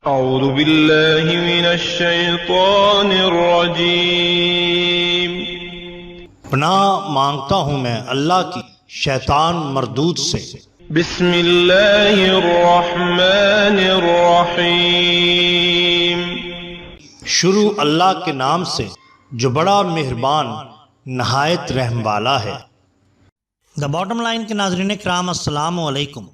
اعوذ باللہ من الشیطان الرجیم۔ پناہ مانگتا ہوں میں اللہ کی شیطان مردود سے۔ بسم اللہ الرحمن الرحیم۔ شروع اللہ کے نام سے جو بڑا مہربان نہایت رحم والا ہے۔ دا باٹم لائن کے ناظرین کرام السلام علیکم۔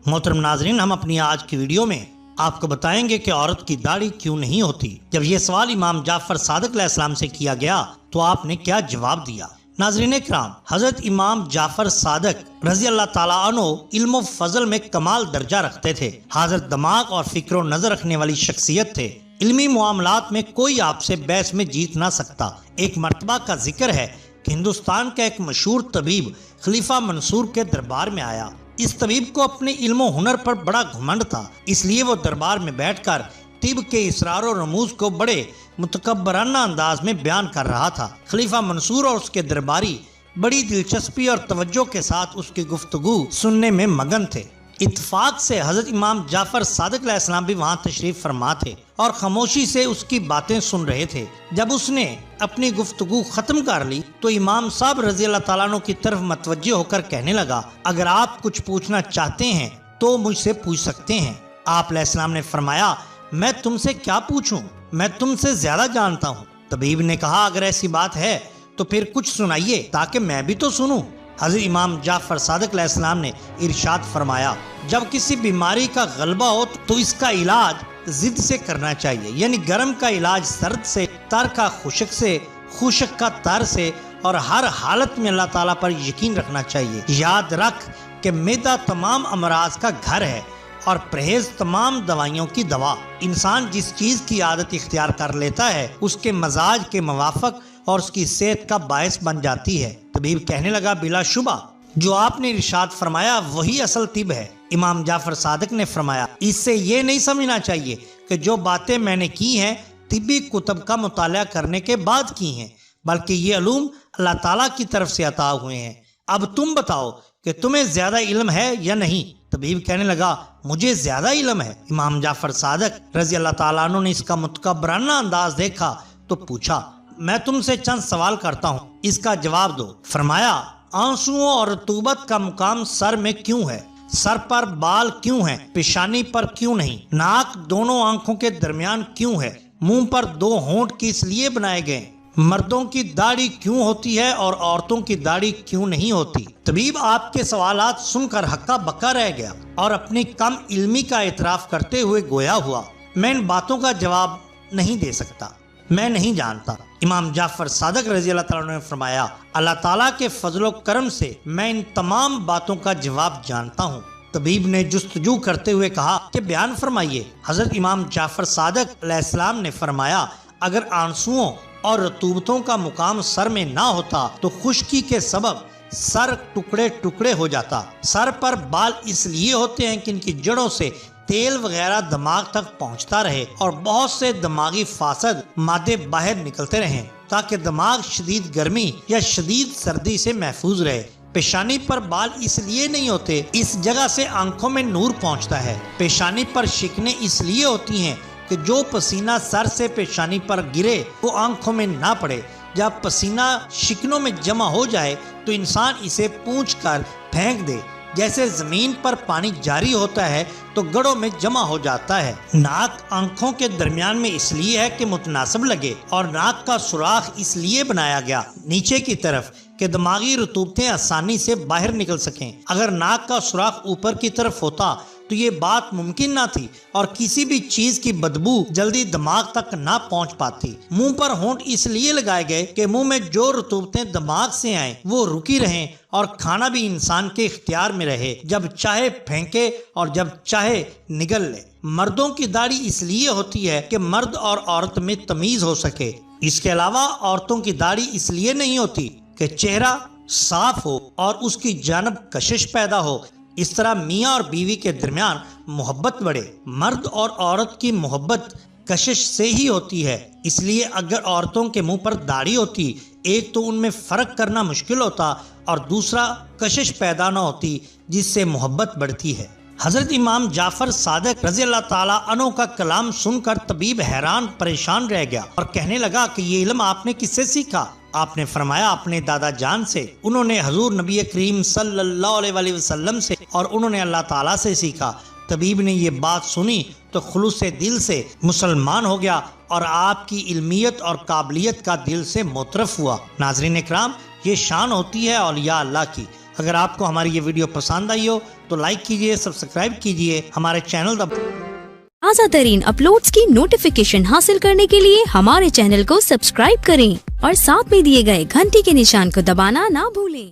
محترم ناظرین، ہم اپنی آج کی ویڈیو میں آپ کو بتائیں گے کہ عورت کی داڑھی کیوں نہیں ہوتی۔ جب یہ سوال امام جعفر صادق علیہ السلام سے کیا گیا تو آپ نے کیا جواب دیا؟ ناظرین کرام، حضرت امام جعفر صادق رضی اللہ تعالیٰ عنہ علم و فضل میں کمال درجہ رکھتے تھے۔ حاضر دماغ اور فکر و نظر رکھنے والی شخصیت تھے۔ علمی معاملات میں کوئی آپ سے بحث میں جیت نہ سکتا۔ ایک مرتبہ کا ذکر ہے کہ ہندوستان کا ایک مشہور طبیب خلیفہ منصور کے دربار میں آیا۔ اس طبیب کو اپنے علم و ہنر پر بڑا گھمنڈ تھا، اس لیے وہ دربار میں بیٹھ کر طب کے اسرار و رموز کو بڑے متکبرانہ انداز میں بیان کر رہا تھا۔ خلیفہ منصور اور اس کے درباری بڑی دلچسپی اور توجہ کے ساتھ اس کی گفتگو سننے میں مگن تھے۔ اتفاق سے حضرت امام جعفر صادق علیہ السلام بھی وہاں تشریف فرما تھے اور خاموشی سے اس کی باتیں سن رہے تھے۔ جب اس نے اپنی گفتگو ختم کر لی تو امام صاحب رضی اللہ تعالیٰ عنہ کی طرف متوجہ ہو کر کہنے لگا، اگر آپ کچھ پوچھنا چاہتے ہیں تو مجھ سے پوچھ سکتے ہیں۔ آپ علیہ السلام نے فرمایا، میں تم سے کیا پوچھوں، میں تم سے زیادہ جانتا ہوں۔ طبیب نے کہا، اگر ایسی بات ہے تو پھر کچھ سنائیے تاکہ میں بھی تو سنوں۔ حضرت امام جعفر صادق علیہ السلام نے ارشاد فرمایا، جب کسی بیماری کا غلبہ ہو تو اس کا علاج ضد سے کرنا چاہیے، یعنی گرم کا علاج سرد سے، تر کا خشک سے، خشک کا تر سے، اور ہر حالت میں اللہ تعالیٰ پر یقین رکھنا چاہیے۔ یاد رکھ کہ معدہ تمام امراض کا گھر ہے اور پرہیز تمام دوائیوں کی دوا۔ انسان جس چیز کی عادت اختیار کر لیتا ہے اس کے مزاج کے موافق اور اس کی صحت کا باعث بن جاتی ہے۔ طبیب کہنے لگا، بلا شبہ جو آپ نے ارشاد فرمایا وہی اصل طب ہے۔ امام جعفر صادق نے فرمایا، اس سے یہ نہیں سمجھنا چاہیے کہ جو باتیں میں نے کی ہیں طبی کتب کا مطالعہ کرنے کے بعد کی ہیں، بلکہ یہ علوم اللہ تعالیٰ کی طرف سے عطا ہوئے ہیں۔ اب تم بتاؤ کہ تمہیں زیادہ علم ہے یا نہیں؟ طبیب کہنے لگا، مجھے زیادہ علم ہے۔ امام جعفر صادق رضی اللہ تعالیٰ عنہ نے اس کا متکبرانہ انداز دیکھا تو پوچھا، میں تم سے چند سوال کرتا ہوں، اس کا جواب دو۔ فرمایا، آنسوؤں اور رطوبت کا مقام سر میں کیوں ہے؟ سر پر بال کیوں ہیں؟ پیشانی پر کیوں نہیں؟ ناک دونوں آنکھوں کے درمیان کیوں ہے؟ منہ پر دو ہونٹ کس لیے بنائے گئے؟ مردوں کی داڑھی کیوں ہوتی ہے اور عورتوں کی داڑھی کیوں نہیں ہوتی؟ طبیب آپ کے سوالات سن کر ہکا بکا رہ گیا اور اپنی کم علمی کا اعتراف کرتے ہوئے گویا ہوا، میں ان باتوں کا جواب نہیں دے سکتا، میں نہیں جانتا۔ امام جعفر صادق رضی اللہ تعالیٰ عنہ نے فرمایا، اللہ تعالیٰ کے فضل و کرم سے میں ان تمام باتوں کا جواب جانتا ہوں۔ طبیب نے جستجو کرتے ہوئے کہا کہ بیان فرمائیے۔ حضرت امام جعفر صادق علیہ السلام نے فرمایا، اگر آنسوؤں اور رطوبتوں کا مقام سر میں نہ ہوتا تو خشکی کے سبب سر ٹکڑے ٹکڑے ہو جاتا۔ سر پر بال اس لیے ہوتے ہیں کہ ان کی جڑوں سے تیل وغیرہ دماغ تک پہنچتا رہے اور بہت سے دماغی فاسد مادے باہر نکلتے رہیں تاکہ دماغ شدید گرمی یا شدید سردی سے محفوظ رہے۔ پیشانی پر بال اس لیے نہیں ہوتے، اس جگہ سے آنکھوں میں نور پہنچتا ہے۔ پیشانی پر شکنیں اس لیے ہوتی ہیں کہ جو پسینہ سر سے پیشانی پر گرے وہ آنکھوں میں نہ پڑے۔ جب پسینہ شکنوں میں جمع ہو جائے تو انسان اسے پونچھ کر پھینک دے، جیسے زمین پر پانی جاری ہوتا ہے تو گڑوں میں جمع ہو جاتا ہے۔ ناک آنکھوں کے درمیان میں اس لیے ہے کہ متناسب لگے، اور ناک کا سوراخ اس لیے بنایا گیا نیچے کی طرف کہ دماغی رطوبتیں آسانی سے باہر نکل سکیں۔ اگر ناک کا سوراخ اوپر کی طرف ہوتا تو یہ بات ممکن نہ تھی اور کسی بھی چیز کی بدبو جلدی دماغ تک نہ پہنچ پاتی۔ منہ پر ہونٹ اس لیے لگائے گئے کہ منہ میں جو رطوبتیں دماغ سے آئیں وہ رکی رہیں اور کھانا بھی انسان کے اختیار میں رہے، جب چاہے پھینکے اور جب چاہے نگل لے۔ مردوں کی داڑھی اس لیے ہوتی ہے کہ مرد اور عورت میں تمیز ہو سکے۔ اس کے علاوہ عورتوں کی داڑھی اس لیے نہیں ہوتی کہ چہرہ صاف ہو اور اس کی جانب کشش پیدا ہو۔ اس طرح میاں اور بیوی کے درمیان محبت بڑھے۔ مرد اور عورت کی محبت کشش سے ہی ہوتی ہے، اس لیے اگر عورتوں کے منہ پر داڑھی ہوتی، ایک تو ان میں فرق کرنا مشکل ہوتا اور دوسرا کشش پیدا نہ ہوتی جس سے محبت بڑھتی ہے۔ حضرت امام جعفر صادق رضی اللہ تعالیٰ عنہ کا کلام سن کر طبیب حیران پریشان رہ گیا اور کہنے لگا کہ یہ علم آپ نے کس سے سیکھا؟ آپ نے فرمایا اپنے دادا جان سے، انہوں نے حضور نبی کریم صلی اللہ علیہ وآلہ وسلم سے، اور انہوں نے اللہ تعالیٰ سے سیکھا۔ طبیب نے یہ بات سنی تو خلوص دل سے مسلمان ہو گیا اور آپ کی علمیت اور قابلیت کا دل سے معترف ہوا۔ ناظرین اکرام، یہ شان ہوتی ہے اولیاء اللہ کی۔ اگر آپ کو ہماری یہ ویڈیو پسند آئی ہو تو لائک کیجئے، سبسکرائب کیجئے ہمارے چینل تازہ ترین اپلوڈز کی نوٹیفیکیشن حاصل کرنے کے لیے ہمارے چینل کو سبسکرائب کریں اور ساتھ میں دیے گئے گھنٹی کے نشان کو دبانا نہ بھولیں۔